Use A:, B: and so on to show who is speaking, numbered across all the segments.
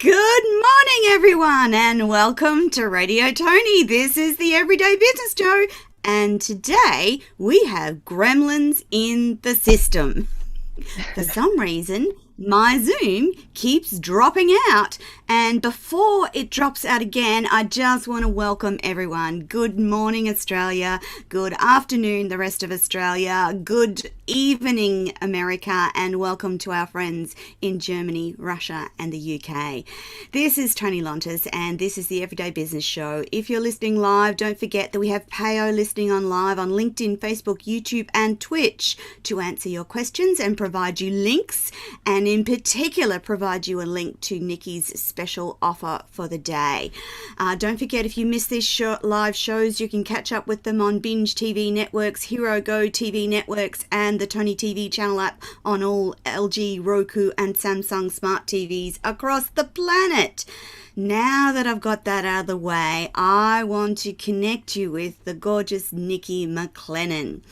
A: Good morning, everyone, and welcome to Radio Toni. This is the Everyday Business Show, and today we have gremlins in the system. For some reason, my Zoom keeps dropping out, and before it drops out again, I just want to welcome everyone. Good morning, Australia. Good afternoon, the rest of Australia. Good evening, America, and welcome to our friends in Germany, Russia, and the UK. This is Toni Lontis, and this is the Everyday Business Show. If you're listening live, don't forget that we have Payo listening on live on LinkedIn, Facebook, YouTube, and Twitch to answer your questions and provide you links, and in particular provide you a link to Nikki's special offer for the day. Don't forget, if you miss these live shows, you can catch up with them on Binge TV networks, Hero Go TV networks, and the Toni TV channel app on all LG, Roku, and Samsung smart TVs across the planet. Now that I've got that out of the way, I want to connect you with the gorgeous Nikki McLennan.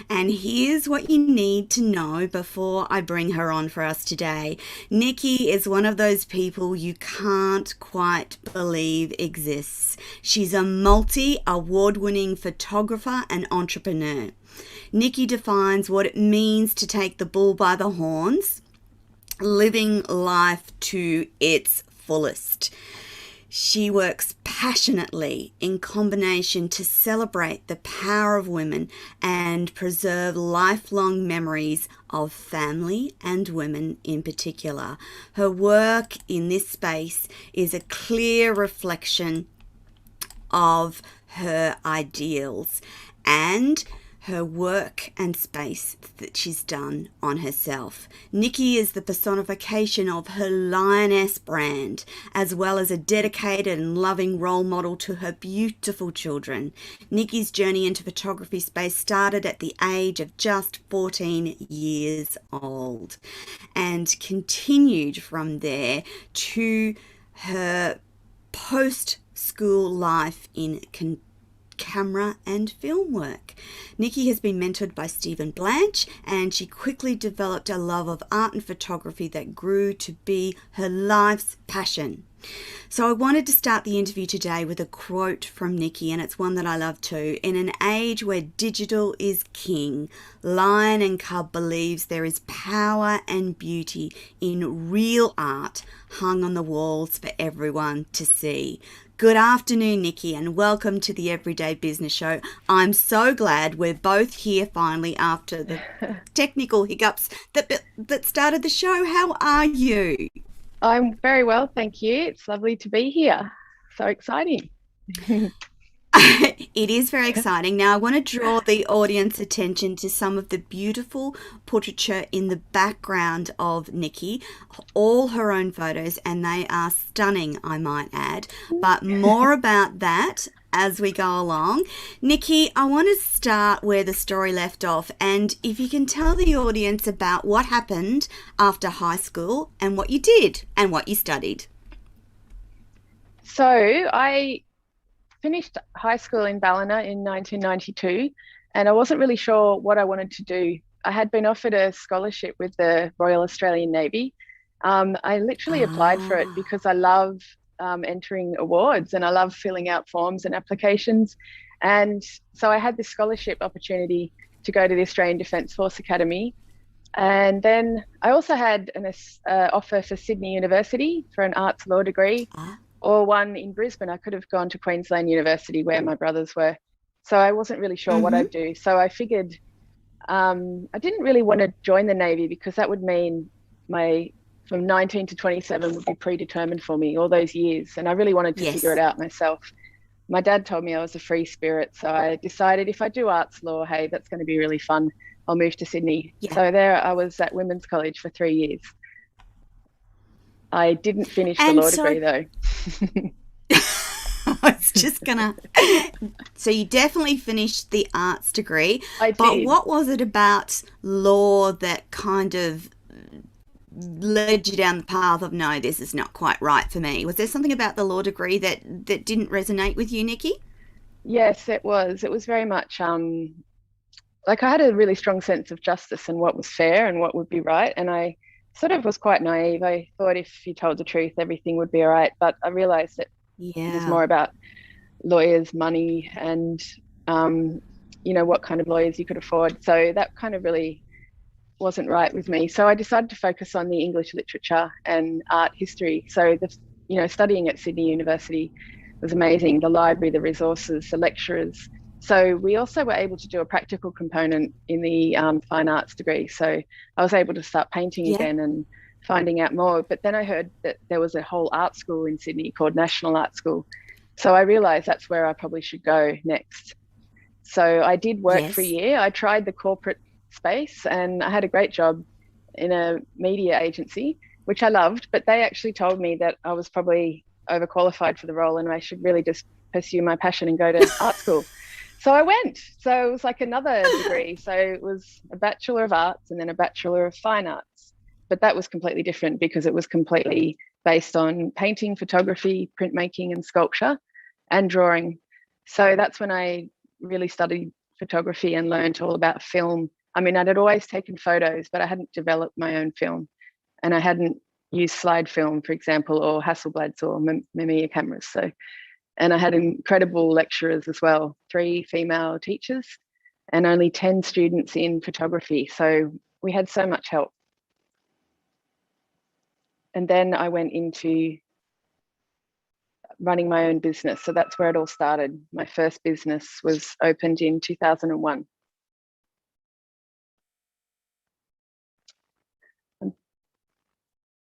A: And here's what you need to know before I bring her on for us today. Nikki is one of those people you can't quite believe exists. She's a multi-award-winning photographer and entrepreneur. Nikki defines what it means to take the bull by the horns, living life to its fullest. She works passionately in combination to celebrate the power of women and preserve lifelong memories of family and women in particular. Her work in this space is a clear reflection of her ideals and her work and space that she's done on herself. Nikki is the personification of her lioness brand, as well as a dedicated and loving role model to her beautiful children. Nikki's journey into photography space started at the age of just 14 years old and continued from there to her post-school life in camera and film work. Nikki has been mentored by Stephen Blanch, and she quickly developed a love of art and photography that grew to be her life's passion. So I wanted to start the interview today with a quote from Nikki, and it's one that I love too. In an age where digital is king, Lion and Cub believes there is power and beauty in real art hung on the walls for everyone to see. Good afternoon, Nikki, and welcome to the Everyday Business Show. I'm so glad we're both here finally after the technical hiccups that started the show. How are you?
B: I'm very well, thank you. It's lovely to be here. So exciting.
A: It is very exciting. Now, I want to draw the audience attention to some of the beautiful portraiture in the background of Nikki, all her own photos, and they are stunning, I might add. But more about that as we go along. Nikki, I want to start where the story left off, and if you can tell the audience about what happened after high school and what you did and what you studied.
B: So I finished high school in Ballina in 1992, and I wasn't really sure what I wanted to do. I had been offered a scholarship with the Royal Australian Navy. I literally applied for it because I love entering awards and I love filling out forms and applications. And so I had this scholarship opportunity to go to the Australian Defence Force Academy. And then I also had an offer for Sydney University for an arts law degree, or one in Brisbane. I could have gone to Queensland University where my brothers were. So I wasn't really sure what I'd do. So I figured I didn't really want to join the Navy because that would mean from 19 to 27 would be predetermined for me all those years. And I really wanted to figure it out myself. My dad told me I was a free spirit. So I decided if I do arts law, hey, that's going to be really fun. I'll move to Sydney. Yeah. So there I was at Women's College for 3 years. I didn't finish the law degree though.
A: I was just gonna. So you definitely finished the arts degree.
B: I did.
A: But what was it about law that kind of led you down the path of, no, this is not quite right for me? Was there something about the law degree that didn't resonate with you, Nikki?
B: Yes, it was. It was very much like I had a really strong sense of justice and what was fair and what would be right. And I sort of was quite naive. I thought if you told the truth, everything would be all right. But I realized that it was
A: Yeah.
B: more about lawyers, money, and what kind of lawyers you could afford. So that kind of really wasn't right with me. So I decided to focus on the English literature and art history. So studying at Sydney University was amazing. The library, the resources, the lecturers. So we also were able to do a practical component in the fine arts degree. So I was able to start painting
A: Yeah.
B: again and finding out more. But then I heard that there was a whole art school in Sydney called National Art School. So I realized that's where I probably should go next. So I did work for a
A: Yes.
B: year. I tried the corporate space and I had a great job in a media agency, which I loved, but they actually told me that I was probably overqualified for the role and I should really just pursue my passion and go to art school. So I went. So it was like another degree. So it was a Bachelor of Arts and then a Bachelor of Fine Arts. But that was completely different because it was completely based on painting, photography, printmaking, and sculpture and drawing. So that's when I really studied photography and learned all about film. I mean, I'd always taken photos, but I hadn't developed my own film and I hadn't used slide film, for example, or Hasselblads or Mamiya cameras. So, and I had incredible lecturers as well, 3 female teachers and only 10 students in photography. So we had so much help. And then I went into running my own business. So that's where it all started. My first business was opened in 2001.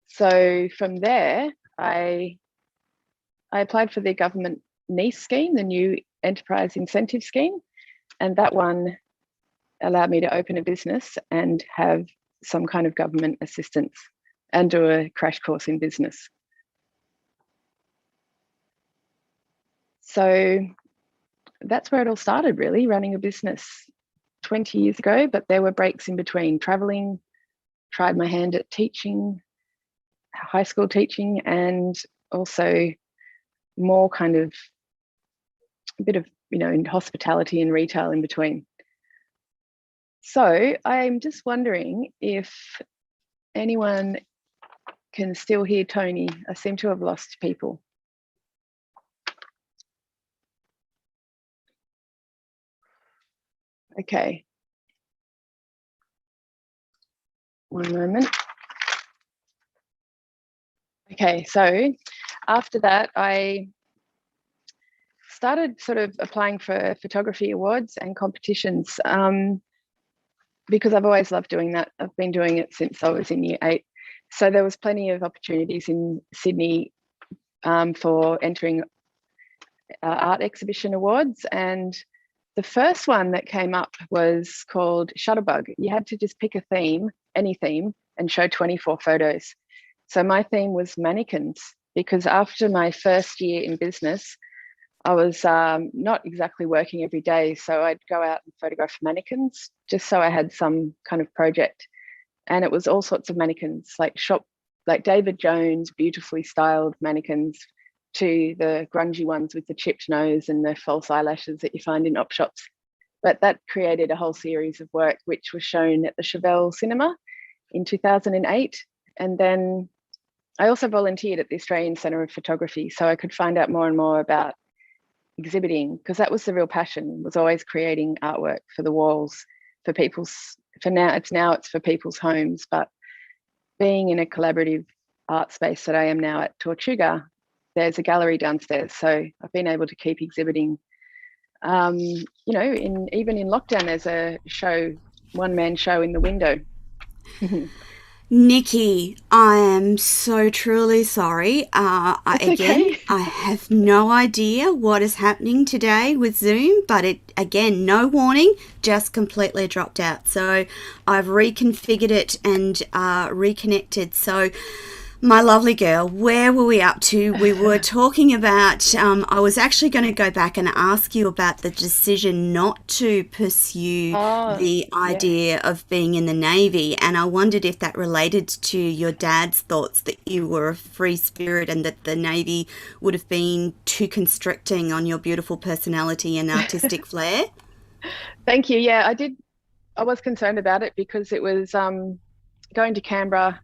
B: So from there, I applied for the government NEIS scheme, the New Enterprise Incentive Scheme, and that one allowed me to open a business and have some kind of government assistance and do a crash course in business. So that's where it all started, really, running a business 20 years ago, but there were breaks in between. Traveling, tried my hand at teaching, high school teaching, and also more kind of a bit of, in hospitality and retail in between. So I'm just wondering if anyone can still hear Toni. I seem to have lost people. Okay. One moment. Okay, so after that, I started sort of applying for photography awards and competitions because I've always loved doing that. I've been doing it since I was in year 8. So there was plenty of opportunities in Sydney for entering art exhibition awards. And the first one that came up was called Shutterbug. You had to just pick a theme, any theme, and show 24 photos. So my theme was mannequins, because after my first year in business, I was not exactly working every day. So I'd go out and photograph mannequins just so I had some kind of project. And it was all sorts of mannequins, like David Jones, beautifully styled mannequins, to the grungy ones with the chipped nose and the false eyelashes that you find in op shops. But that created a whole series of work, which was shown at the Chauvel Cinema in 2008. And then I also volunteered at the Australian Centre of Photography, so I could find out more and more about exhibiting, because that was the real passion, was always creating artwork for the walls, for it's for people's homes. But being in a collaborative art space that I am now at Tortuga, there's a gallery downstairs, so I've been able to keep exhibiting. Even in lockdown, there's a show, one-man show in the window.
A: Nikki, I am so truly sorry.
B: Okay.
A: I have no idea what is happening today with Zoom, but no warning, just completely dropped out. So I've reconfigured it and reconnected. So my lovely girl, where were we up to? We were talking about, I was actually going to go back and ask you about the decision not to pursue the idea of being in the Navy. And I wondered if that related to your dad's thoughts that you were a free spirit and that the Navy would have been too constricting on your beautiful personality and artistic flair.
B: Thank you. Yeah, I was concerned about it because it was going to Canberra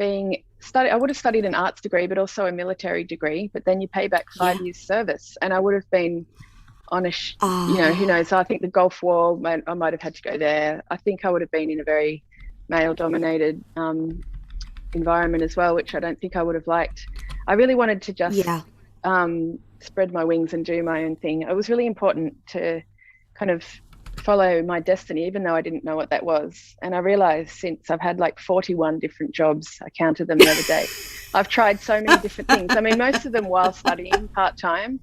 B: I would have studied an arts degree, but also a military degree, but then you pay back 5 years service, and I would have been on who knows, I think the Gulf War, I might have had to go there. I think I would have been in a very male dominated environment as well, which I don't think I would have liked. I really wanted to just spread my wings and do my own thing. It was really important to kind of follow my destiny, even though I didn't know what that was. And I realized since I've had like 41 different jobs, I counted them the other day. I've tried so many different things. I mean, most of them while studying part-time,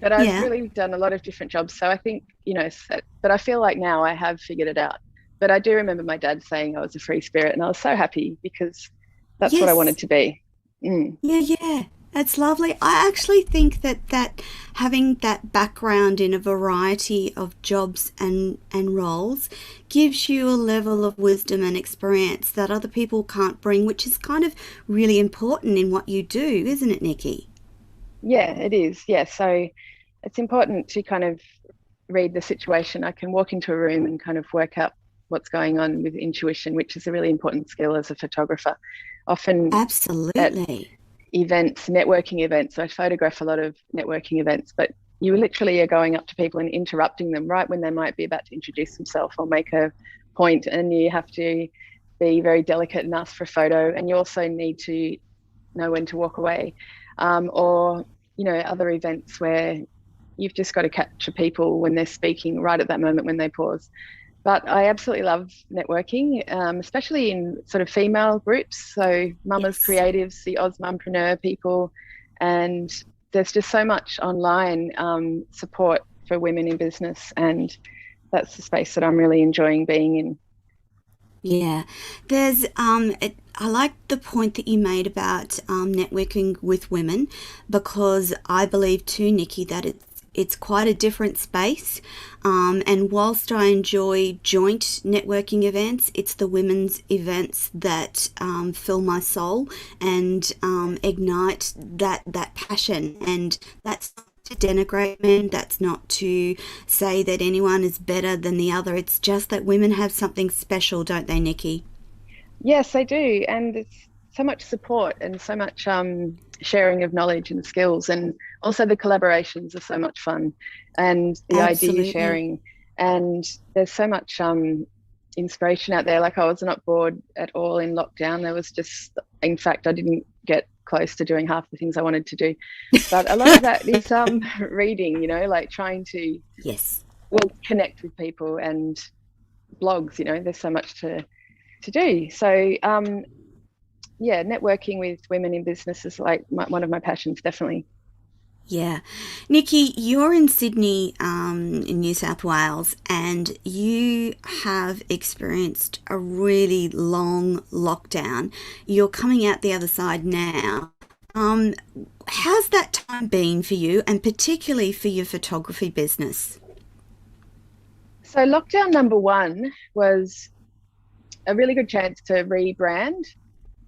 B: but I've really done a lot of different jobs. So I think, but I feel like now I have figured it out. But I do remember my dad saying I was a free spirit, and I was so happy because that's what I wanted to be.
A: Yeah. That's lovely. I actually think that having that background in a variety of jobs and roles gives you a level of wisdom and experience that other people can't bring, which is kind of really important in what you do, isn't it, Nikki?
B: Yeah, it is. Yeah. So it's important to kind of read the situation. I can walk into a room and kind of work out what's going on with intuition, which is a really important skill as a photographer. Often
A: Absolutely.
B: Events, networking events. So I photograph a lot of networking events, but you literally are going up to people and interrupting them right when they might be about to introduce themselves or make a point, and you have to be very delicate and ask for a photo, and you also need to know when to walk away. Or other events where you've just got to capture people when they're speaking right at that moment when they pause. But I absolutely love networking, especially in sort of female groups. So mamas, creatives, the Oz Mumpreneur people. And there's just so much online support for women in business. And that's the space that I'm really enjoying being in.
A: Yeah, there's I like the point that you made about networking with women, because I believe too, Nikki, that it's quite a different space. And whilst I enjoy joint networking events, it's the women's events that fill my soul and ignite that passion. And that's not to denigrate men, that's not to say that anyone is better than the other. It's just that women have something special, don't they, Nikki?
B: Yes, they do. And it's so much support and so much sharing of knowledge and skills, and also the collaborations are so much fun, and the idea sharing, and there's so much inspiration out there. Like, I was not bored at all in lockdown. There was just, in fact, I didn't get close to doing half the things I wanted to do, but a lot of that is reading, like trying to connect with people, and blogs, there's so much to do. So networking with women in business is like one of my passions, definitely.
A: Yeah. Nikki, you're in Sydney, in New South Wales, and you have experienced a really long lockdown. You're coming out the other side now. How's that time been for you, and particularly for your photography business?
B: So lockdown number one was a really good chance to rebrand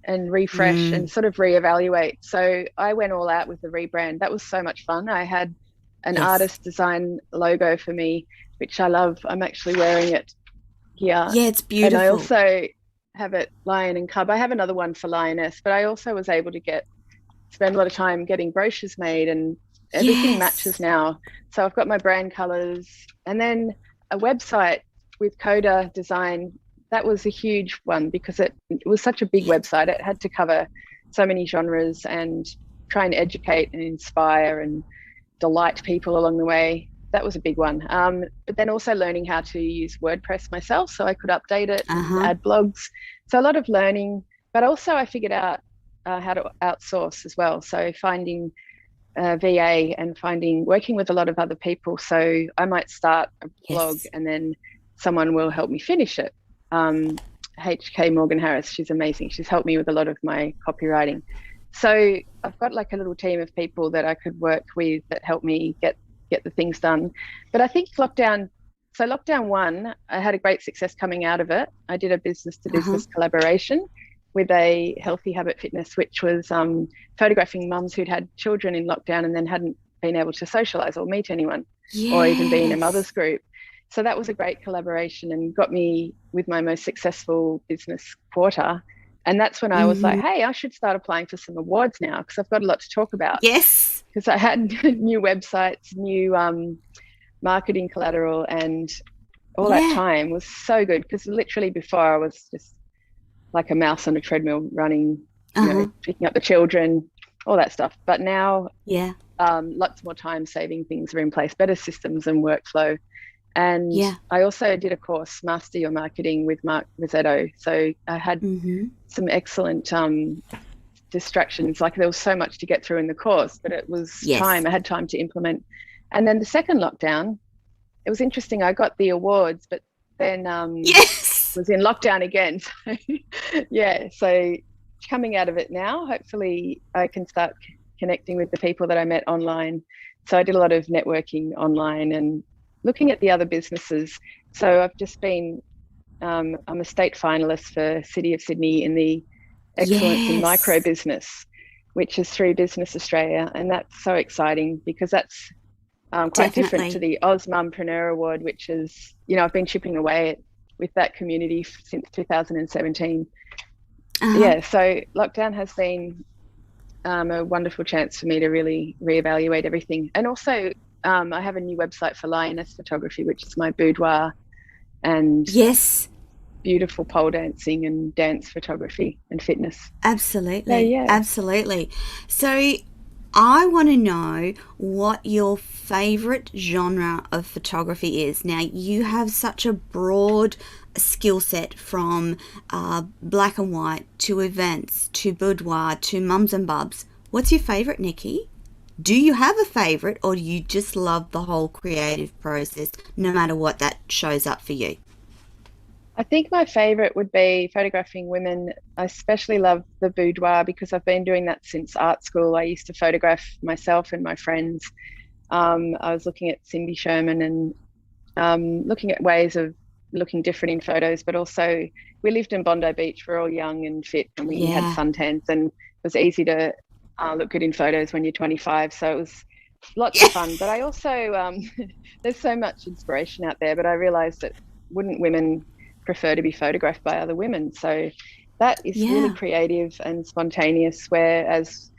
B: and refresh and sort of reevaluate. So I went all out with the rebrand. That was so much fun. I had an artist design logo for me, which I love. I'm actually wearing it here.
A: Yeah, it's beautiful.
B: And I also have it lion and cub. I have another one for lioness, but I also was able to spend a lot of time getting brochures made, and everything matches now. So I've got my brand colors, and then a website with Coda design. That was a huge one because it was such a big website. It had to cover so many genres and try and educate and inspire and delight people along the way. That was a big one. But then also learning how to use WordPress myself so I could update it, and add blogs. So a lot of learning, but also I figured out how to outsource as well. So finding VA and working with a lot of other people. So I might start a blog and then someone will help me finish it. HK Morgan Harris, she's amazing. She's helped me with a lot of my copywriting. So I've got like a little team of people that I could work with that help me get the things done. But I think lockdown one, I had a great success coming out of it. I did a business to business collaboration with a Healthy Habit Fitness, which was photographing mums who'd had children in lockdown and then hadn't been able to socialize or meet anyone or even be in a mother's group. So that was a great collaboration and got me with my most successful business quarter. And that's when I was like, hey, I should start applying for some awards now because I've got a lot to talk about.
A: Yes.
B: Because I had new websites, new marketing collateral, and all that time was so good because literally before I was just like a mouse on a treadmill running, you know, picking up the children, all that stuff. But now lots more time saving things are in place, better systems and workflow. And I also did a course, Master Your Marketing with Mark Rosetto. So I had some excellent distractions. Like there was so much to get through in the course, but it was time. I had time to implement. And then the second lockdown, it was interesting. I got the awards, but then was in lockdown again. So so coming out of it now, hopefully I can start connecting with the people that I met online. So I did a lot of networking online and looking at the other businesses. So I've just been, I'm a state finalist for City of Sydney in the Excellence in Micro Business, which is through Business Australia. And that's so exciting because that's quite different to the Oz Mumpreneur Award, which is, you know, I've been chipping away with that community since 2017. So lockdown has been a wonderful chance for me to really reevaluate everything. And also, I have a new website for lioness photography, which is my boudoir and beautiful pole dancing and dance photography and fitness.
A: Absolutely. Absolutely. So I want to know what your favourite genre of photography is. Now, you have such a broad skill set from black and white to events to boudoir to mums and bubs. What's your favourite, Nikki? Do you have a favourite, or do you just love the whole creative process no matter what that shows up for you?
B: I think my favourite would be photographing women. I especially love the boudoir because I've been doing that since art school. I used to photograph myself and my friends. I was looking at Cindy Sherman and looking at ways of looking different in photos, but also we lived in Bondi Beach. We're all young and fit and we had suntans, and it was easy to look good in photos when you're 25. So it was lots of fun. But I also, there's so much inspiration out there, but I realised that wouldn't women prefer to be photographed by other women? So that is really creative and spontaneous, whereas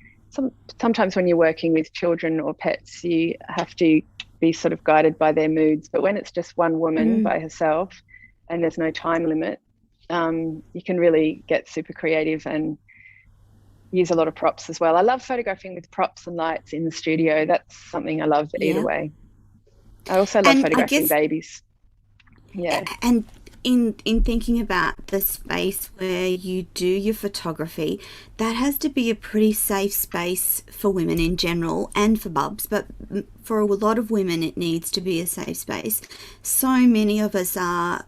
B: sometimes when you're working with children or pets, you have to be sort of guided by their moods. But when it's just one woman by herself and there's no time limit, you can really get super creative and use a lot of props as well. I love photographing with props and lights in the studio. That's something I love either way. I also love photographing babies.
A: And in thinking about the space where you do your photography, that has to be a pretty safe space for women in general and for bubs, but for a lot of women it needs to be a safe space. So many of us are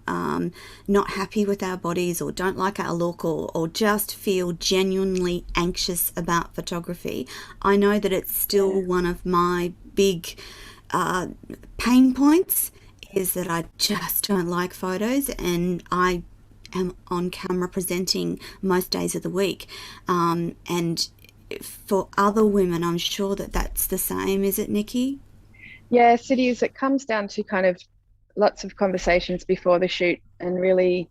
A: not happy with our bodies or don't like our look or just feel genuinely anxious about photography. I know that it's still one of my big pain points is that I just don't like photos, and I am on camera presenting most days of the week. And for other women, I'm sure that that's the same. Is it, Nikki?
B: Yes, it is. It comes down to kind of lots of conversations before the shoot and really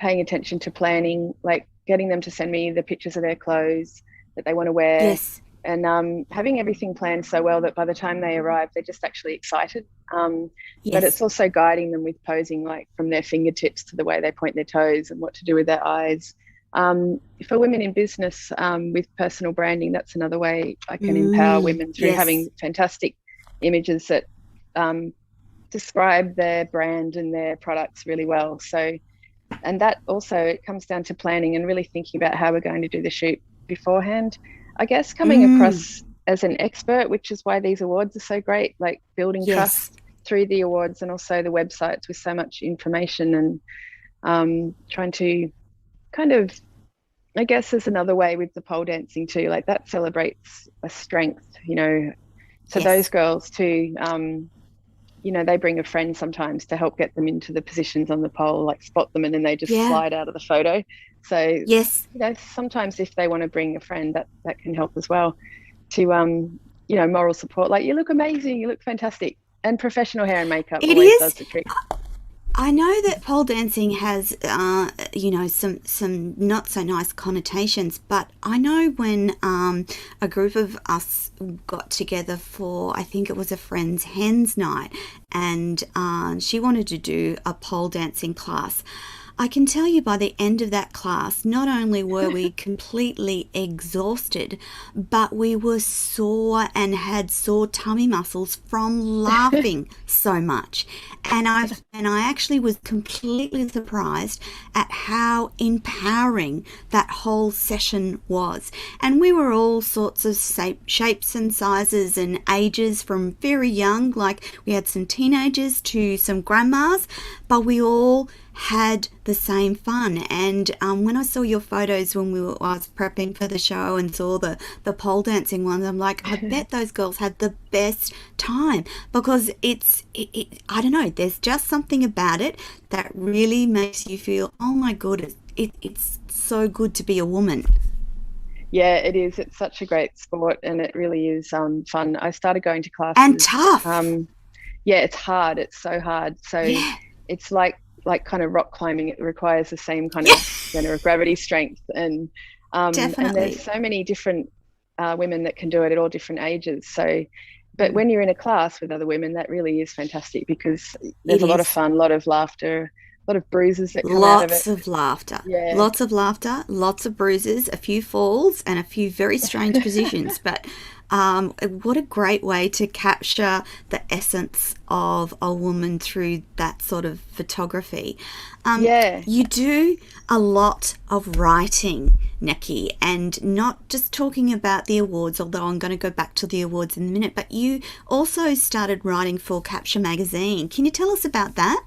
B: paying attention to planning, like getting them to send me the pictures of their clothes that they want to wear. And having everything planned so well that by the time they arrive, they're just actually excited. But it's also guiding them with posing, like from their fingertips to the way they point their toes and what to do with their eyes. For women in business with personal branding, that's another way I can empower women through having fantastic images that describe their brand and their products really well. So, and that also, it comes down to planning and really thinking about how we're going to do the shoot beforehand. I guess coming across as an expert, which is why these awards are so great, like building trust through the awards and also the websites with so much information, and trying to kind of, I guess there's another way with the pole dancing too, like that celebrates a strength, you know. So those girls too, you know, they bring a friend sometimes to help get them into the positions on the pole, like spot them and then they just slide out of the photo. So you know, sometimes if they want to bring a friend, that can help as well to you know, moral support, like you look amazing, you look fantastic, and professional hair and makeup always does the trick.
A: I know that pole dancing has, some not so nice connotations, but I know when a group of us got together for, I think it was a friend's hens night, and she wanted to do a pole dancing class. I can tell you by the end of that class, not only were we completely exhausted, but we were sore and had sore tummy muscles from laughing so much. And I actually was completely surprised at how empowering that whole session was. And we were all sorts of shapes and sizes and ages, from very young, like we had some teenagers, to some grandmas, but we all had the same fun. And when I saw your photos when I was prepping for the show and saw the pole dancing ones, I'm like, I bet those girls had the best time, because I don't know, there's just something about it that really makes you feel, oh my goodness, it's so good to be a woman.
B: Yeah, it is. It's such a great sport, and it really is fun. I started going to classes.
A: And tough.
B: Yeah, it's hard. It's so hard. So
A: Yeah.
B: it's like kind of rock climbing. It requires the same kind of center of gravity strength, and
A: Definitely.
B: there's so many different women that can do it at all different ages. So, but when you're in a class with other women, that really is fantastic, because there's a lot of fun, a lot of laughter, a lot of bruises that come out of it.
A: Lots of laughter.
B: Yeah.
A: Lots of laughter, lots of bruises, a few falls, and a few very strange positions. But what a great way to capture the essence of a woman through that sort of photography. You do a lot of writing, Nikki, and not just talking about the awards, although I'm going to go back to the awards in a minute, but you also started writing for Capture magazine. Can you tell us about that?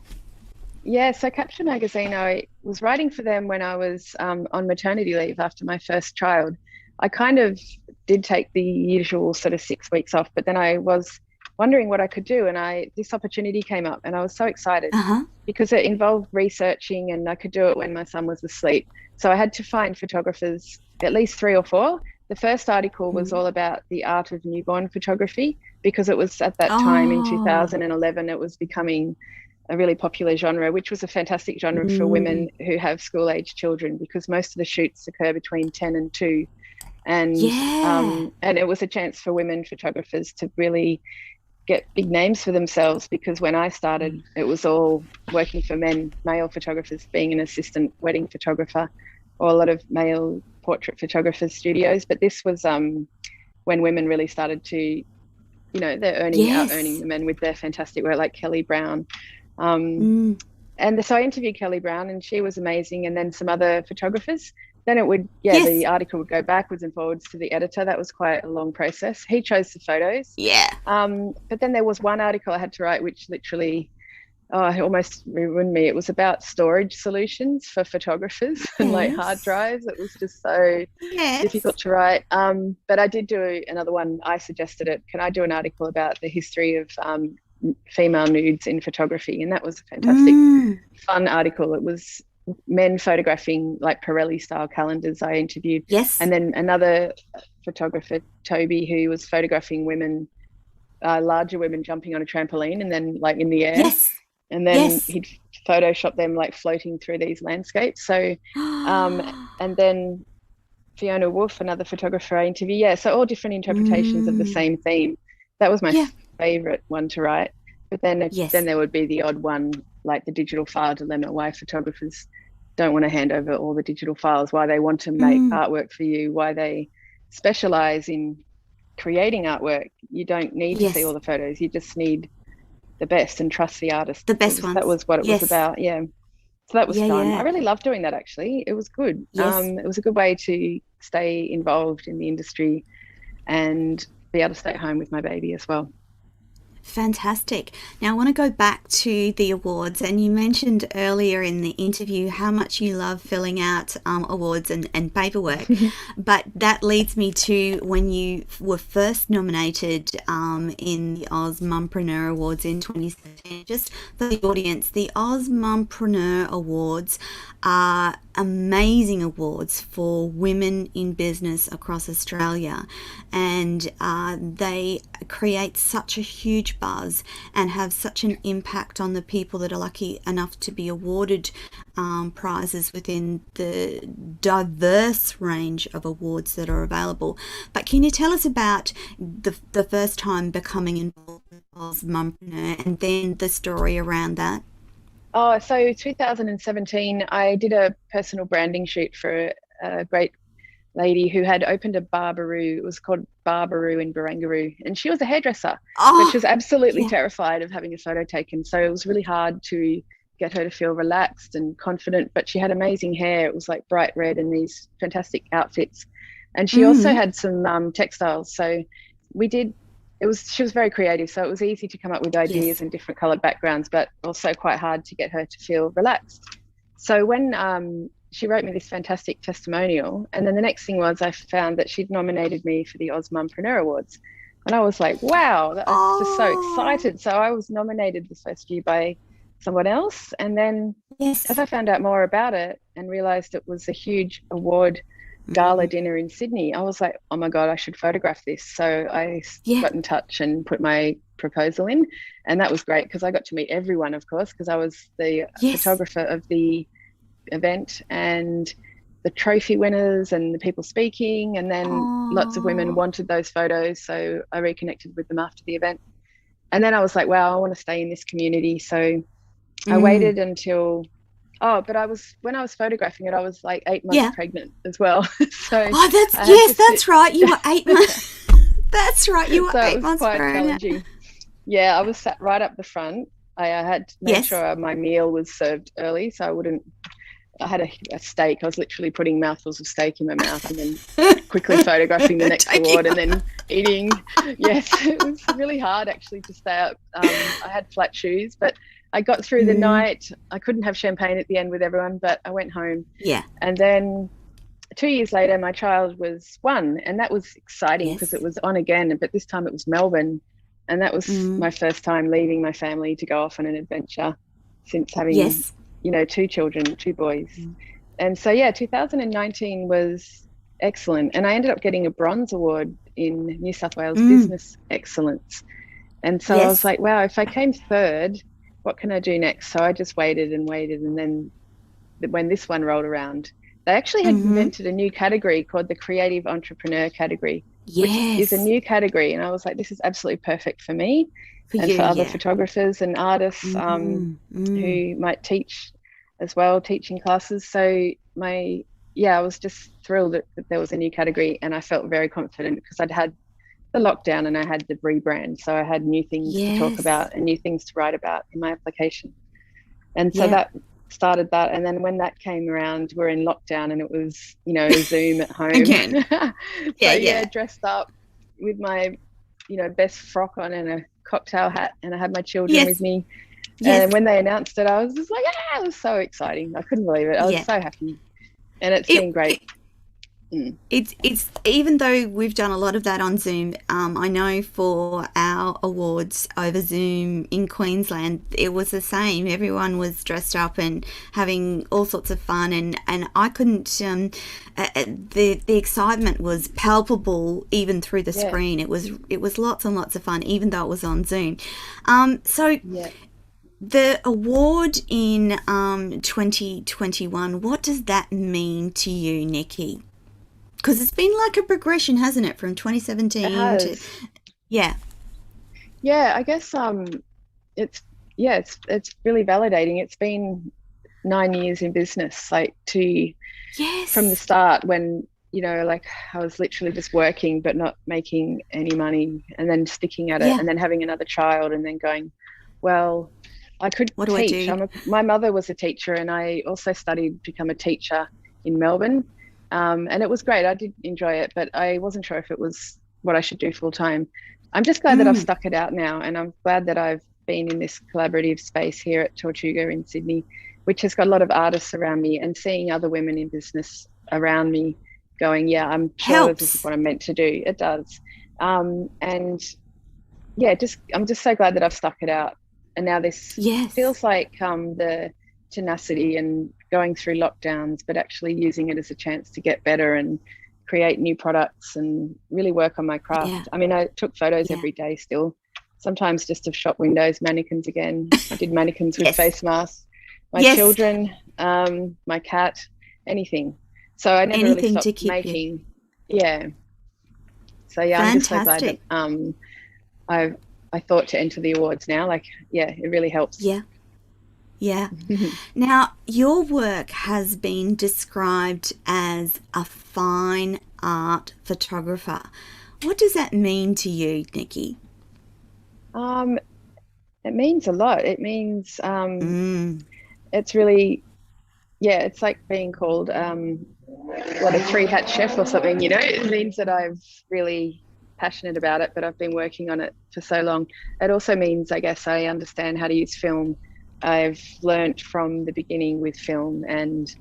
B: Yeah, so Capture magazine, I was writing for them when I was on maternity leave after my first child. I kind of did take the usual sort of 6 weeks off, but then I was wondering what I could do, and this opportunity came up, and I was so excited because it involved researching, and I could do it when my son was asleep. So I had to find photographers, at least 3 or 4. The first article was all about the art of newborn photography, because it was at that time in 2011, it was becoming a really popular genre, which was a fantastic genre for women who have school-age children, because most of the shoots occur between 10 and 2. And it was a chance for women photographers to really get big names for themselves, because when I started, it was all working for male photographers, being an assistant wedding photographer, or a lot of male portrait photographers studios. But this was when women really started to, they're out-earning the men with their fantastic work, like Kelly Brown. And so I interviewed Kelly Brown, and she was amazing, and then some other photographers. Then it would, the article would go backwards and forwards to the editor. That was quite a long process. He chose the photos.
A: Yeah.
B: But then there was one article I had to write, which literally, it almost ruined me. It was about storage solutions for photographers and like hard drives. It was just so difficult to write. But I did do another one. I suggested it. Can I do an article about the history of female nudes in photography? And that was a fantastic, fun article. It was men photographing like Pirelli style calendars I interviewed.
A: Yes.
B: And then another photographer, Toby, who was photographing women, larger women jumping on a trampoline and then like in the air.
A: Yes.
B: And then he'd Photoshop them like floating through these landscapes. So, and then Fiona Wolf, another photographer I interviewed. Yeah. So all different interpretations of the same theme. That was my favorite one to write. But then there would be the odd one, like the digital file dilemma, why photographers don't want to hand over all the digital files, why they want to make artwork for you, why they specialize in creating artwork. You don't need to see all the photos. You just need the best and trust the artist.
A: The best ones.
B: That was what it was about. Yeah. So that was fun. I really loved doing that, actually. It was good.
A: Yes.
B: It was a good way to stay involved in the industry and be able to stay at home with my baby as well.
A: Fantastic. Now I want to go back to the awards, and you mentioned earlier in the interview how much you love filling out awards and paperwork, but that leads me to when you were first nominated in the Oz Mumpreneur Awards in 2017. Just for the audience, the Oz Mumpreneur Awards are amazing awards for women in business across Australia, and they create such a huge buzz and have such an impact on the people that are lucky enough to be awarded prizes within the diverse range of awards that are available. But can you tell us about the first time becoming involved as mumpreneur and then the story around that?
B: Oh, so 2017, I did a personal branding shoot for a great lady who had opened a barbaroo. It was called Barbaroo in Barangaroo, and she was a hairdresser, but she was absolutely terrified of having a photo taken. So it was really hard to get her to feel relaxed and confident, but she had amazing hair. It was like bright red and these fantastic outfits. And she also had some textiles. So she was very creative. So it was easy to come up with ideas and different colored backgrounds, but also quite hard to get her to feel relaxed. So when she wrote me this fantastic testimonial, and then the next thing was I found that she'd nominated me for the Oz Mumpreneur Awards. And I was like, wow, I was just so excited. So I was nominated the first year by someone else. And then as I found out more about it and realized it was a huge award gala dinner in Sydney, I was like, oh my God, I should photograph this. So I got in touch and put my proposal in. And that was great because I got to meet everyone, of course, because I was the photographer of the event and the trophy winners and the people speaking. And then lots of women wanted those photos. So I reconnected with them after the event. And then I was like, wow, I want to stay in this community. So I waited until, when I was photographing it, I was like 8 months pregnant as well. So
A: that's right. You were 8 months. That's right. You were 8 months pregnant.
B: Challenging. Yeah, I was sat right up the front. I had to make sure my meal was served early, so I had a steak. I was literally putting mouthfuls of steak in my mouth and then quickly photographing the next award and then eating. Yes, it was really hard actually to stay up. I had flat shoes, but I got through the night. I couldn't have champagne at the end with everyone, but I went home. Yeah. And then 2 years later, my child was 1, and that was exciting because it was on again, but this time it was Melbourne. And that was my first time leaving my family to go off on an adventure since having, 2 children, 2 boys. And so, 2019 was excellent. And I ended up getting a bronze award in New South Wales Business Excellence. And so I was like, wow, if I came third, what can I do next? So I just waited. And then when this one rolled around, they actually had invented a new category called the Creative Entrepreneur category, which is a new category. And I was like, this is absolutely perfect for me and for other photographers and artists who might teach as well, teaching classes. So I was just thrilled that there was a new category, and I felt very confident because I'd had the lockdown and I had the rebrand. So I had new things to talk about and new things to write about in my application. And so that started that. And then when that came around, we're in lockdown and it was, Zoom at home. Again. Dressed up with my, best frock on and a cocktail hat, and I had my children with me. And when they announced it, I was just like, it was so exciting. I couldn't believe it. I was so happy. And it's been great.
A: It's even though we've done a lot of that on Zoom, I know for our awards over Zoom in Queensland, it was the same. Everyone was dressed up and having all sorts of fun, and I couldn't. The excitement was palpable even through the screen. It was lots and lots of fun, even though it was on Zoom. The award in 2021, what does that mean to you, Nikki? Because it's been like a progression, hasn't it, from 2017 to
B: I guess it's really validating. It's been 9 years in business, like from the start when I was literally just working but not making any money, and then sticking at it, and then having another child, and then going, well, I could teach. My mother was a teacher, and I also studied to become a teacher in Melbourne. And it was great. I did enjoy it, but I wasn't sure if it was what I should do full time. I'm just glad that I've stuck it out now, and I'm glad that I've been in this collaborative space here at Tortuga in Sydney, which has got a lot of artists around me, and seeing other women in business around me going, I'm sure this is what I'm meant to do. It does. I'm just so glad that I've stuck it out. And now this feels like the tenacity and going through lockdowns, but actually using it as a chance to get better and create new products and really work on my craft. I mean, I took photos every day still. sometimes just of shop windows, mannequins again. I did mannequins with face masks, my
A: Yes.
B: children, my cat, anything. So I never really
A: Anything to
B: stopped
A: keep you.
B: making. Yeah. So yeah, I'm just so glad that
A: Fantastic.
B: I thought to enter the awards now. Like, yeah, it really helps.
A: Yeah. Yeah. Now, your work has been described as a fine art photographer. What does that mean to you, Nikki?
B: Um, it means a lot. It means
A: Mm.
B: it's really, yeah, it's like being called what, a three-hat chef or something, you know. It means that I've really passionate about it, but I've been working on it for so long. It also means, I guess, I understand how to use film. I've learnt from the beginning with film, and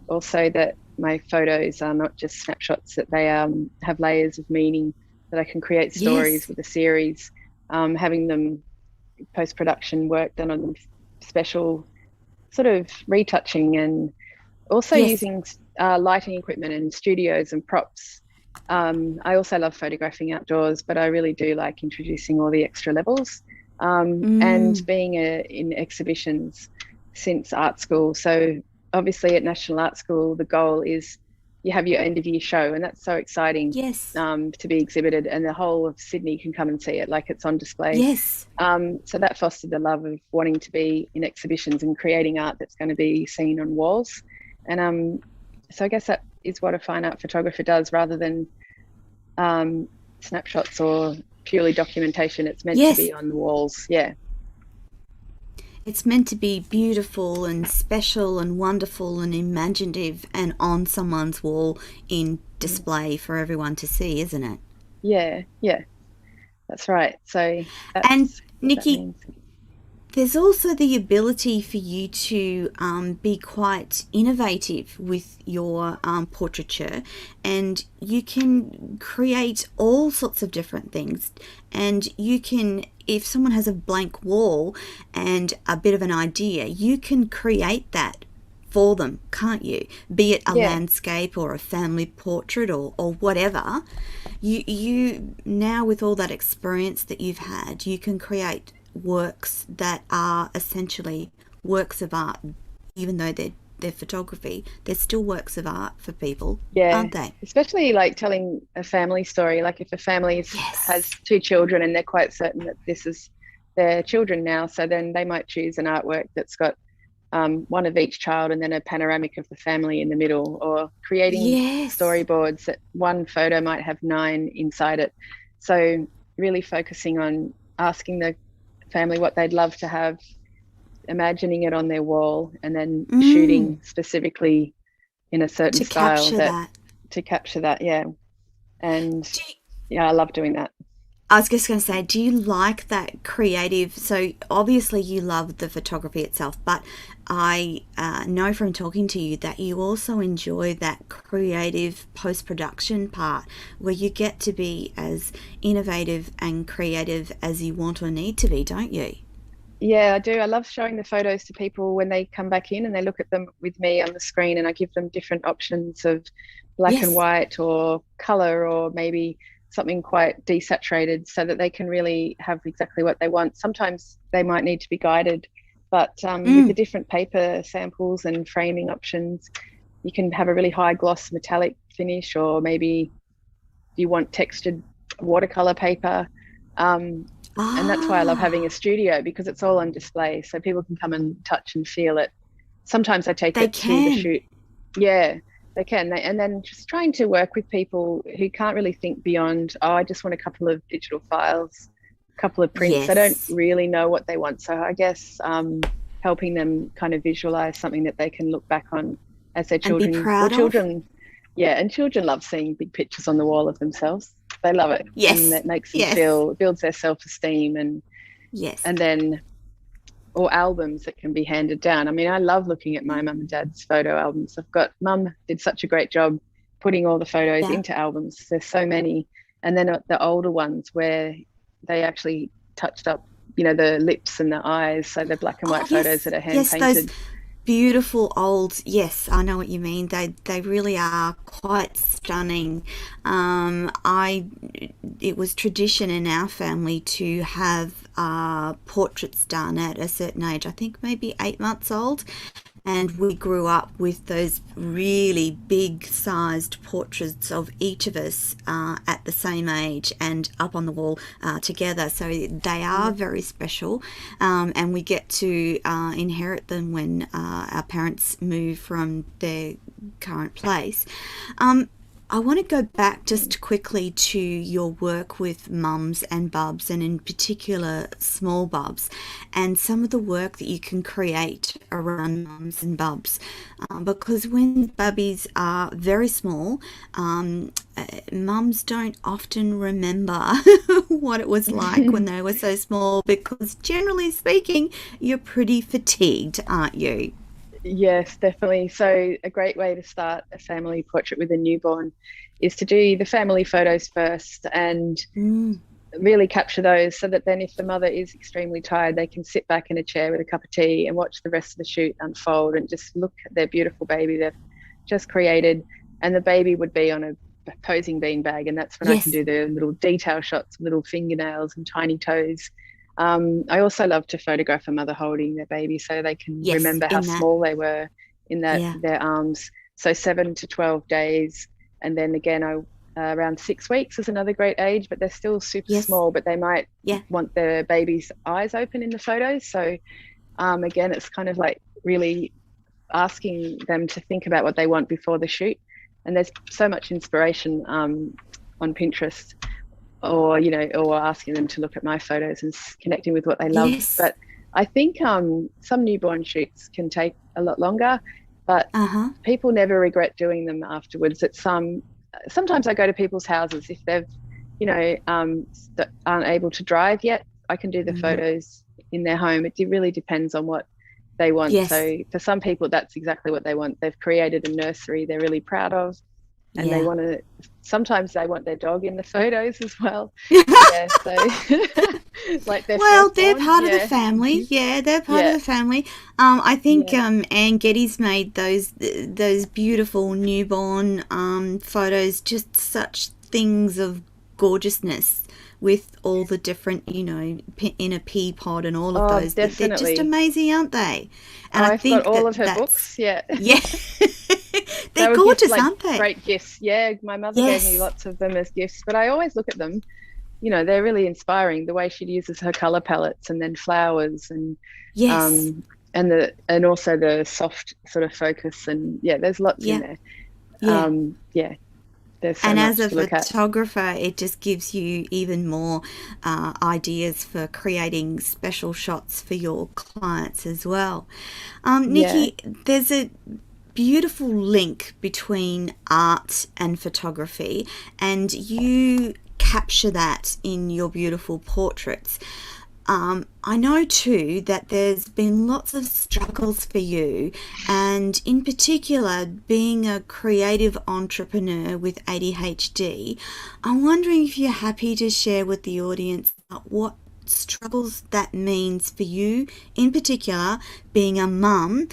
B: also that my photos are not just snapshots, that they have layers of meaning, that I can create stories
A: Yes.
B: with a series, having them post-production work done on them, special sort of retouching, and also
A: Yes.
B: using lighting equipment and studios and props. I also love photographing outdoors, but I really do like introducing all the extra levels, and
A: Mm.
B: being in exhibitions since art school. So obviously at National Art School, the goal is you have your end of year show, and that's so exciting,
A: Yes.
B: to be exhibited, and the whole of Sydney can come and see it, like it's on display.
A: Yes.
B: So that fostered the love of wanting to be in exhibitions and creating art that's going to be seen on walls. And so I guess that is what a fine art photographer does, rather than snapshots or purely documentation. It's meant to
A: Yes.
B: be on the walls. Yeah.
A: It's meant to be beautiful and special and wonderful and imaginative and on someone's wall in display for everyone to see, isn't it?
B: Yeah. Yeah. That's right. So
A: And
B: that's what that
A: Nikki,
B: means.
A: there's also the ability for you to be quite innovative with your portraiture, and you can create all sorts of different things. And you can, if someone has a blank wall and a bit of an idea, you can create that for them, can't you? Be it a
B: Yeah.
A: landscape or a family portrait or whatever. You now, with all that experience that you've had, you can create works that are essentially works of art, even though they're photography. They're still works of art for people,
B: Yeah.
A: aren't they?
B: Especially like telling a family story. Like if a family has
A: Yes.
B: two children and they're quite certain that this is their children now, so then they might choose an artwork that's got one of each child and then a panoramic of the family in the middle, or creating
A: Yes.
B: storyboards that one photo might have 9 inside it. So really focusing on asking the family what they'd love to have, imagining it on their wall, and then
A: Mm,
B: shooting specifically in a certain
A: to
B: style
A: capture
B: that
A: that.
B: to capture that. Yeah. And
A: Do you,
B: yeah, I love doing that.
A: I was just going to say, do you like that creative? So obviously you love the photography itself, but I know from talking to you that you also enjoy that creative post-production part where you get to be as innovative and creative as you want or need to be, don't you?
B: Yeah, I do. I love showing the photos to people when they come back in and they look at them with me on the screen, and I give them different options of black and
A: Yes.
B: white or color, or maybe something quite desaturated, so that they can really have exactly what they want. Sometimes they might need to be guided, but with the
A: Mm.
B: different paper samples and framing options, you can have a really high gloss metallic finish, or maybe you want textured watercolor paper. Um, and that's why I love having a
A: Ah,
B: studio, because it's all on display, so people can come and touch and feel it. Sometimes I take
A: they
B: it to the
A: can.
B: shoot. Yeah, they can. And then just trying to work with people who can't really think beyond, oh, I just want a couple of digital files, a couple of prints. They don't
A: Yes.
B: really know what they want. So I guess helping them kind of visualize something that they can look back on as their
A: And be
B: children, or
A: proud of.
B: children, yeah, and children love seeing big pictures on the wall of themselves. They love it, and
A: Yes.
B: that makes them
A: Yes.
B: feel, builds their self-esteem.
A: Yes.
B: And then, or albums that can be handed down. I mean, I love looking at my mum and dad's photo albums. I've got, mum did such a great job putting all the photos
A: Yeah.
B: into albums. There's so many. And then the older ones where they actually touched up, the lips and the eyes. So the black and
A: Oh,
B: white photos
A: yes.
B: that are hand
A: Yes, those
B: painted.
A: beautiful old, yes, I know what you mean. They really are quite stunning. I It was tradition in our family to have portraits done at a certain age. I think maybe 8 months old, and we grew up with those really big sized portraits of each of us at the same age and up on the wall together. So they are very special, and we get to inherit them when our parents move from their current place. I want to go back just quickly to your work with mums and bubs, and in particular small bubs, and some of the work that you can create around mums and bubs. Because when bubbies are very small, mums don't often remember what it was like when they were so small, because generally speaking, you're pretty fatigued, aren't you?
B: Yes, definitely. So a great way to start a family portrait with a newborn is to do the family photos first and
A: Mm,
B: really capture those, so that then if the mother is extremely tired, they can sit back in a chair with a cup of tea and watch the rest of the shoot unfold and just look at their beautiful baby they've just created. And the baby would be on a posing beanbag, and that's when I can
A: yes,
B: do the little detail shots, little fingernails and tiny toes. I also love to photograph a mother holding their baby so they can
A: yes,
B: remember how
A: in that,
B: small they were in
A: yeah,
B: their arms. So 7 to 12 days, and then again, around 6 weeks is another great age, but they're still super
A: yes,
B: small. But they might
A: yeah,
B: want their baby's eyes open in the photos. So again, it's kind of like really asking them to think about what they want before the shoot. And there's so much inspiration on Pinterest, or or asking them to look at my photos and connecting with what they love.
A: yes,
B: But I think some newborn shoots can take a lot longer, but
A: uh-huh,
B: people never regret doing them afterwards. It's sometimes I go to people's houses if they've aren't able to drive yet. I can do the
A: mm,
B: photos in their home. It really depends on what they want.
A: yes,
B: So for some people, that's exactly what they want. They've created a nursery they're really proud of, and they
A: yeah.
B: want to, sometimes they want their dog in the photos as well. Yeah, so like their
A: Well, they're
B: firstborn.
A: part of the
B: Yeah.
A: family. Yeah, they're part of
B: Yeah.
A: the family. I think
B: Yeah.
A: Anne Getty's made those beautiful newborn photos, just such things of gorgeousness with all the different, in a pea pod and all of
B: Oh,
A: those. They're just
B: definitely.
A: amazing, aren't they? And I
B: I've got
A: think
B: all
A: that
B: of her
A: that's,
B: books. Yeah.
A: yeah,
B: They
A: they're
B: were gift
A: gorgeous,
B: like
A: aren't they?
B: great gifts. Yeah, my mother gave me
A: Yes,
B: lots of them as gifts, but I always look at them. They're really inspiring, the way she uses her color palettes and then flowers
A: yes,
B: um and also the soft sort of focus, and yeah, there's lots in
A: yeah,
B: there.
A: yeah.
B: Yeah, there's so
A: And as
B: much
A: a
B: to look at.
A: photographer, it just gives you even more ideas for creating special shots for your clients as well.
B: Yeah.
A: Nikki, there's a beautiful link between art and photography, and you capture that in your beautiful portraits. I know too that there's been lots of struggles for you, and in particular, being a creative entrepreneur with ADHD. I'm wondering if you're happy to share with the audience what struggles that means for you, in particular, being a mum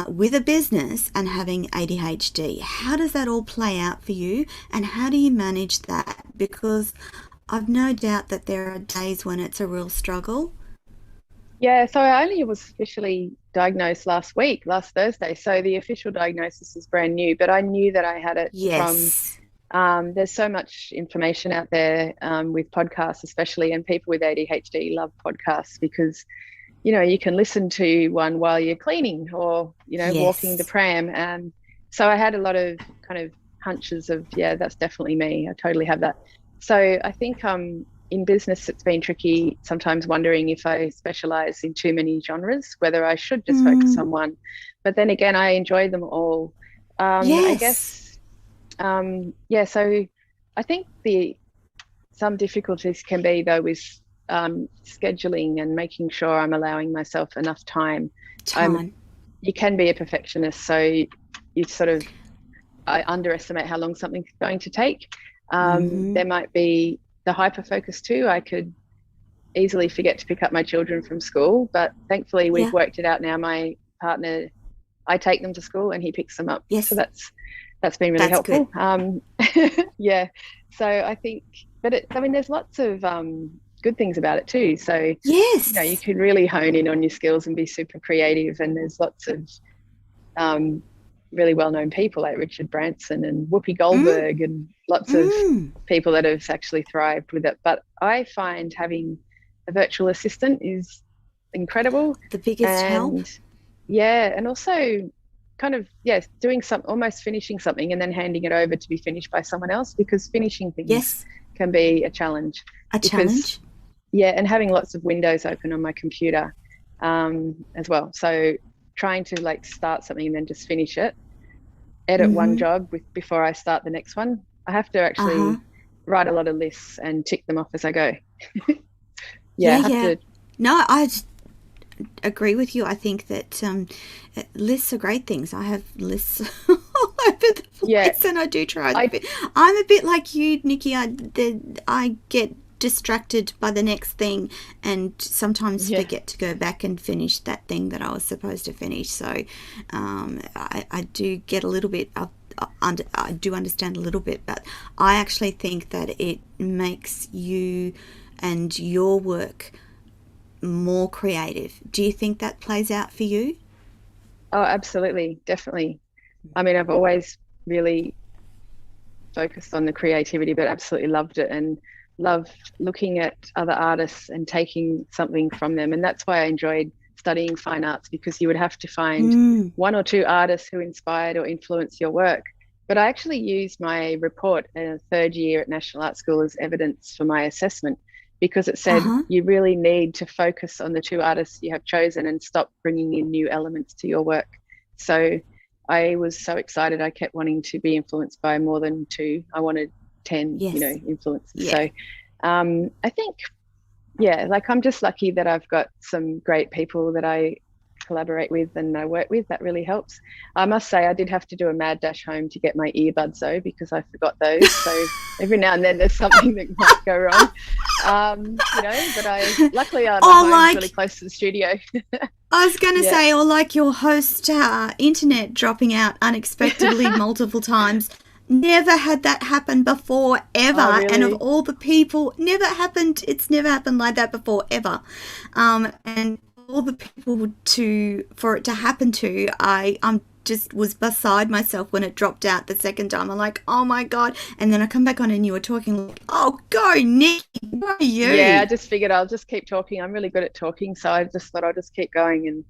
A: with a business and having ADHD. How does that all play out for you, and how do you manage that? Because I've no doubt that there are days when it's a real struggle.
B: Yeah, so I only was officially diagnosed last week, last Thursday. So the official diagnosis is brand new, but I knew that I had it from
A: Yes.
B: there's so much information out there with podcasts, especially, and people with ADHD love podcasts because, you can listen to one while you're cleaning or, walking the
A: Yes.
B: pram. And so I had a lot of kind of hunches of, yeah, that's definitely me. I totally have that. So I think in business, it's been tricky sometimes wondering if I specialize in too many genres, whether I should just focus
A: Mm,
B: on one. But then again, I enjoy them all. I
A: yes.
B: guess yeah, so I think the some difficulties can be though with scheduling and making sure I'm allowing myself enough time. I'm
A: Time.
B: You can be a perfectionist, so you sort of I underestimate how long something's going to take.
A: Mm-hmm.
B: There might be the hyper focus too. I could easily forget to pick up my children from school, but thankfully we've
A: Yeah.
B: worked it out now. My partner I take them to school and he picks them up.
A: Yes.
B: So that's been really helpful. Yeah. So I think, but there's lots of good things about it too. So
A: yes,
B: you can really hone in on your skills and be super creative. And there's lots of really well-known people like Richard Branson and Whoopi Goldberg and lots of people that have actually thrived with it. But I find having a virtual assistant is incredible.
A: The biggest help.
B: Yeah, and also kind of doing almost finishing something and then handing it over to be finished by someone else, because finishing things can be a challenge. Yeah, and having lots of windows open on my computer as well. So trying to like start something and then just finish it, edit one job before I start the next one. I have to actually write a lot of lists and tick them off as I go.
A: No, I agree with you. I think that lists are great things. I have lists all over the place, and I do try. I'm a bit like you, Nikki. I get distracted by the next thing and sometimes forget to go back and finish that thing that I was supposed to finish. So I do get a little bit of I do understand a little bit, but I actually think that it makes you and your work more creative. Do you think that plays out for you?
B: Oh, absolutely, definitely. I mean, I've always really focused on the creativity, but absolutely loved it and love looking at other artists and taking something from them. And that's why I enjoyed studying fine arts, because you would have to find one or two artists who inspired or influenced your work. But I actually used my report in a third year at National Art School as evidence for my assessment, because it said you really need to focus on the two artists you have chosen and stop bringing in new elements to your work. So I was so excited. I kept wanting to be influenced by more than two. I wanted 10, influences. Yeah. So I think, like I'm just lucky that I've got some great people that I collaborate with and I work with. That really helps. I must say I did have to do a mad dash home to get my earbuds though, because I forgot those. So every now and then there's something that might go wrong. But luckily my home's really close to the studio.
A: I was going to say, or like your host internet dropping out unexpectedly multiple times. Never had that happen before, ever. Oh, really? And of all the people, it's never happened like that before, ever. And all the people for it to happen to, I'm just was beside myself when it dropped out the second time. I'm like, oh my God. And then I come back on and you were talking like, oh, go, Nick. Who are you?
B: Yeah, I just figured I'll just keep talking. I'm really good at talking. So I just thought I'll just keep going and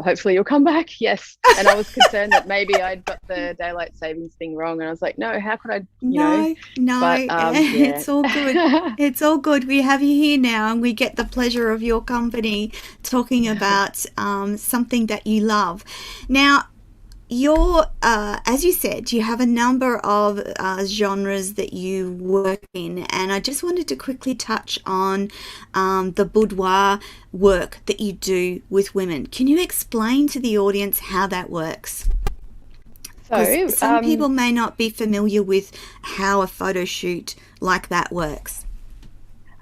B: hopefully you'll come back. Yes. And I was concerned that maybe I'd got the daylight savings thing wrong, and I was like, no, how could I
A: No, but, it's all good. It's all good. We have you here now and we get the pleasure of your company talking about something that you love. Now, you're as you said, you have a number of genres that you work in, and I just wanted to quickly touch on the boudoir work that you do with women. Can you explain to the audience how that works? So some people may not be familiar with how a photo shoot like that works.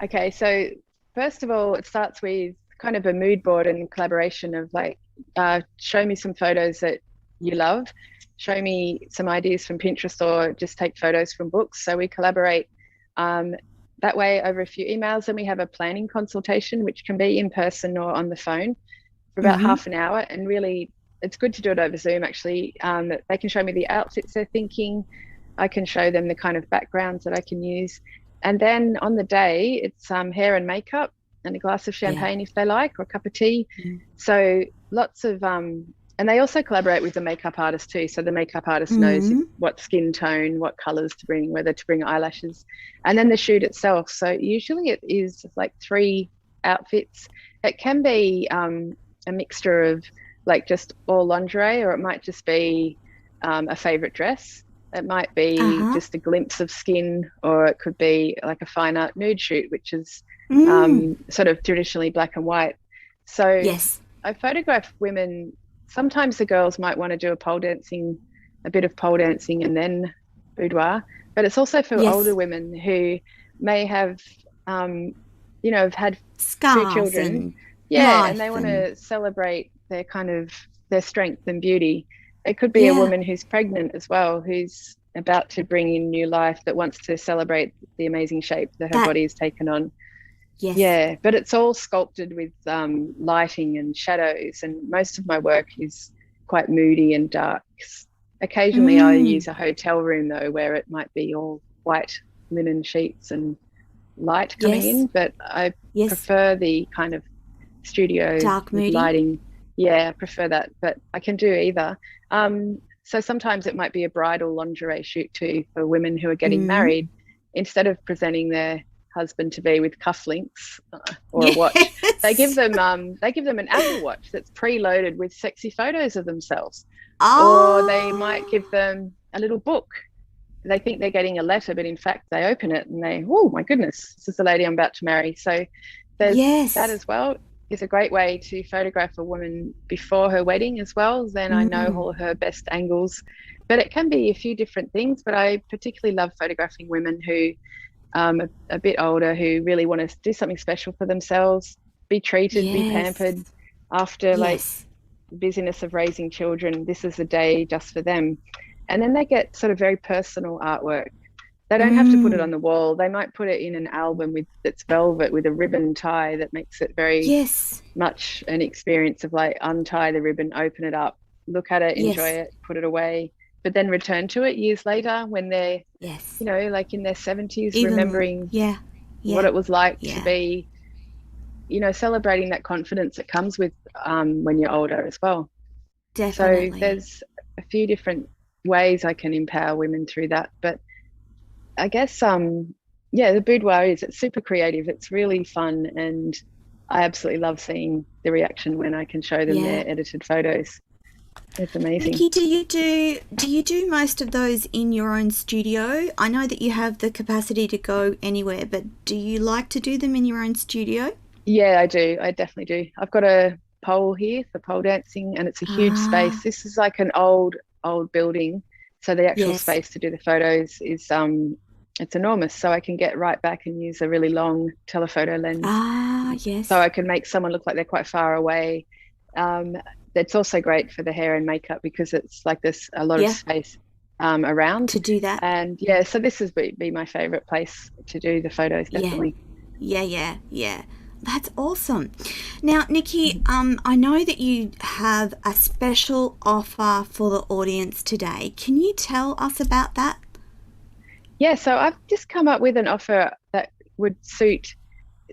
B: Okay, so first of all, it starts with kind of a mood board and collaboration of like, show me some photos that you love, show me some ideas from Pinterest, or just take photos from books. So we collaborate that way over a few emails, and we have a planning consultation, which can be in person or on the phone for about half an hour. And really, it's good to do it over Zoom actually. They can show me the outfits they're thinking. I can show them the kind of backgrounds that I can use. And then on the day, it's hair and makeup and a glass of champagne if they like, or a cup of tea. So lots of and they also collaborate with the makeup artist too. So the makeup artist knows what skin tone, what colors to bring, whether to bring eyelashes, and then the shoot itself. So usually it is like 3 outfits. It can be a mixture of like just all lingerie, or it might just be a favorite dress. It might be just a glimpse of skin, or it could be like a fine art nude shoot, which is sort of traditionally black and white. So I photograph women. Sometimes the girls might want to do a bit of pole dancing and then boudoir, but it's also for older women who may have, have had
A: scars
B: 2 children. And they want to celebrate their kind of their strength and beauty. It could be a woman who's pregnant as well, who's about to bring in new life, that wants to celebrate the amazing shape that her body has taken on.
A: Yes.
B: Yeah, but it's all sculpted with lighting and shadows, and most of my work is quite moody and dark. Occasionally I use a hotel room though, where it might be all white linen sheets and light coming in, but I prefer the kind of studio
A: dark moody
B: lighting. Yeah, I prefer that, but I can do either. So sometimes it might be a bridal lingerie shoot too, for women who are getting married. Instead of presenting their husband to be with cufflinks or a watch, they give them an Apple Watch that's preloaded with sexy photos of themselves. Or they might give them a little book. They think they're getting a letter, but in fact they open it and they, oh my goodness, this is the lady I'm about to marry. So there's that as well. Is a great way to photograph a woman before her wedding as well. Then I know all her best angles, but it can be a few different things. But I particularly love photographing women who a bit older, who really want to do something special for themselves, be treated, be pampered after like busyness of raising children. This is a day just for them. And then they get sort of very personal artwork. They don't have to put it on the wall. They might put it in an album that's velvet with a ribbon tie that makes it very much an experience of like untie the ribbon, open it up, look at it, enjoy it, put it away, but then return to it years later when they're, you know, like in their 70s, remembering what it was like to be, you know, celebrating that confidence that comes with when you're older as well.
A: Definitely.
B: So there's a few different ways I can empower women through that, but I guess the boudoir it's super creative. It's really fun, and I absolutely love seeing the reaction when I can show them their edited photos. It's amazing.
A: Nikki, do you do most of those in your own studio? I know that you have the capacity to go anywhere, but do you like to do them in your own studio?
B: Yeah, I do. I definitely do. I've got a pole here for pole dancing, and it's a huge space. This is like an old building, so the actual space to do the photos is it's enormous, so I can get right back and use a really long telephoto lens. So I can make someone look like they're quite far away. That's also great for the hair and makeup because it's like there's a lot of space around
A: to do that.
B: And so this has be my favorite place to do the photos, definitely.
A: Yeah. That's awesome. Now, Nikki, I know that you have a special offer for the audience today. Can you tell us about that?
B: Yeah, so I've just come up with an offer that would suit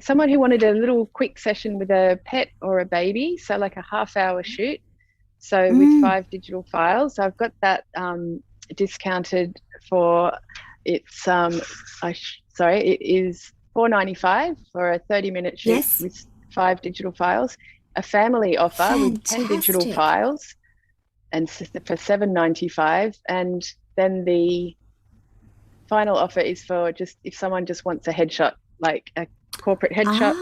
B: someone who wanted a little quick session with a pet or a baby, so like a half-hour shoot. So with 5 digital files, I've got that discounted for it is $4.95 for a 30-minute shoot with 5 digital files. A family offer with 10 digital files, and for $7.95, and then the final offer is for just if someone just wants a headshot, like a corporate headshot,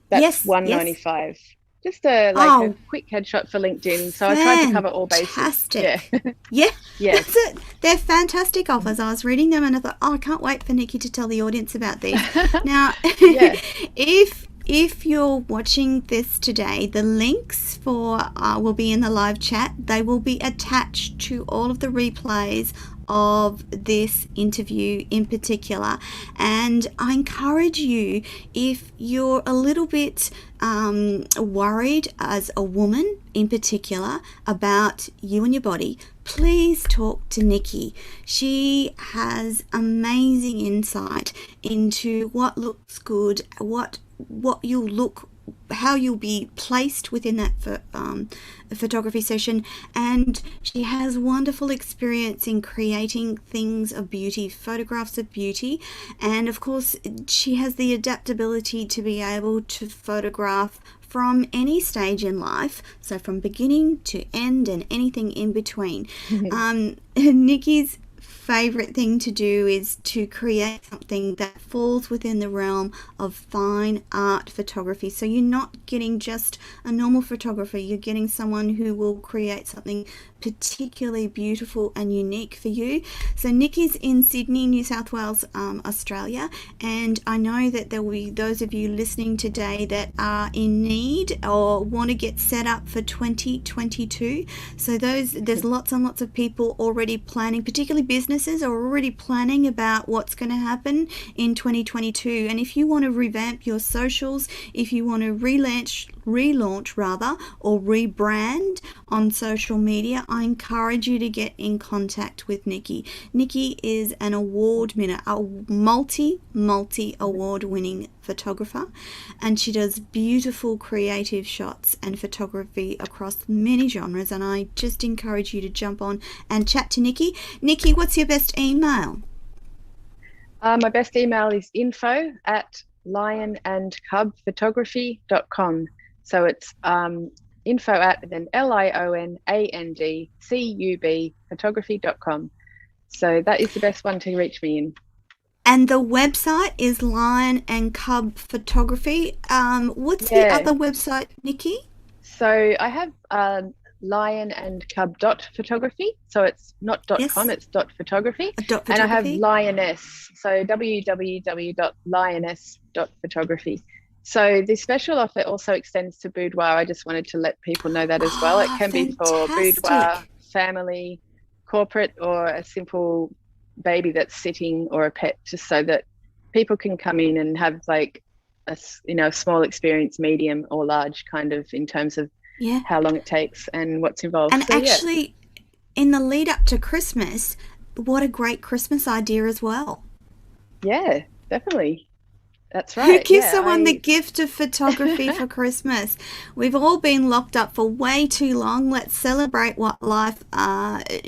B: that's $1.95. Just a quick headshot for LinkedIn. So I tried to cover all bases.
A: Fantastic. Yeah. That's it. They're fantastic offers. I was reading them and I thought, I can't wait for Nikki to tell the audience about these. Now, if you're watching this today, the links for will be in the live chat. They will be attached to all of the replays of this interview in particular, and I encourage you, if you're a little bit worried as a woman in particular about you and your body, please talk to Nikki. She has amazing insight into what looks good, what you'll look, how you'll be placed within that photography session, and she has wonderful experience in creating things of beauty, photographs of beauty, and of course she has the adaptability to be able to photograph from any stage in life, so from beginning to end and anything in between. Nikki's favorite thing to do is to create something that falls within the realm of fine art photography. So you're not getting just a normal photographer, you're getting someone who will create something particularly beautiful and unique for you. So Nikki's in Sydney, New South Wales, Australia, and I know that there will be those of you listening today that are in need or want to get set up for 2022. So there's lots and lots of people already planning, particularly businesses are already planning about what's going to happen in 2022. And if you want to revamp your socials, if you want to relaunch rather, or rebrand on social media, I encourage you to get in contact with Nikki. Nikki is an award winner, a multi award winning photographer, and she does beautiful creative shots and photography across many genres, and I just encourage you to jump on and chat to Nikki. Nikki, what's your best email?
B: My best email is info@lionandcubphotography.com. So it's info at then LIONANDCUB photography.com. So that is the best one to reach me in.
A: And the website is Lion and Cub Photography. What's the other website, Nikki?
B: So I have lionandcub.photography. So it's not .com, it's .photography. And I have Lioness. So www.lioness.photography. So the special offer also extends to Boudoir. I just wanted to let people know that as well. It can be for Boudoir, family, corporate, or a simple baby that's sitting, or a pet, just so that people can come in and have like a small experience, medium or large, kind of in terms of how long it takes and what's involved.
A: And actually, in the lead up to Christmas, what a great Christmas idea as well.
B: Yeah, definitely. That's right.
A: Who gives someone the gift of photography for Christmas? We've all been locked up for way too long. Let's celebrate what life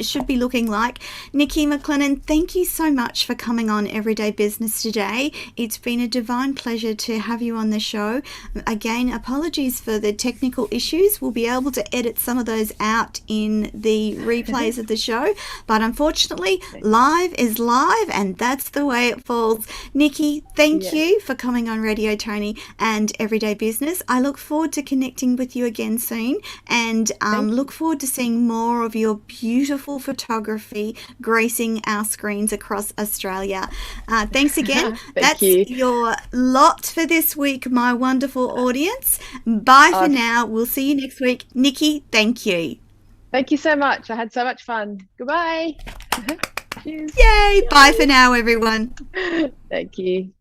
A: should be looking like. Nikki McLennan, thank you so much for coming on Everyday Business today. It's been a divine pleasure to have you on the show. Again, apologies for the technical issues. We'll be able to edit some of those out in the replays of the show. But unfortunately, live is live, and that's the way it falls. Nikki, thank you for coming on Radio Toni and Everyday Business. I look forward to connecting with you again soon, and look forward to seeing more of your beautiful photography gracing our screens across Australia. Thanks again. That's your lot for this week, my wonderful audience. Bye for now. We'll see you next week. Nikki, thank you.
B: Thank you so much. I had so much fun. Goodbye. Cheers.
A: Yay. Bye for now, everyone.
B: Thank you.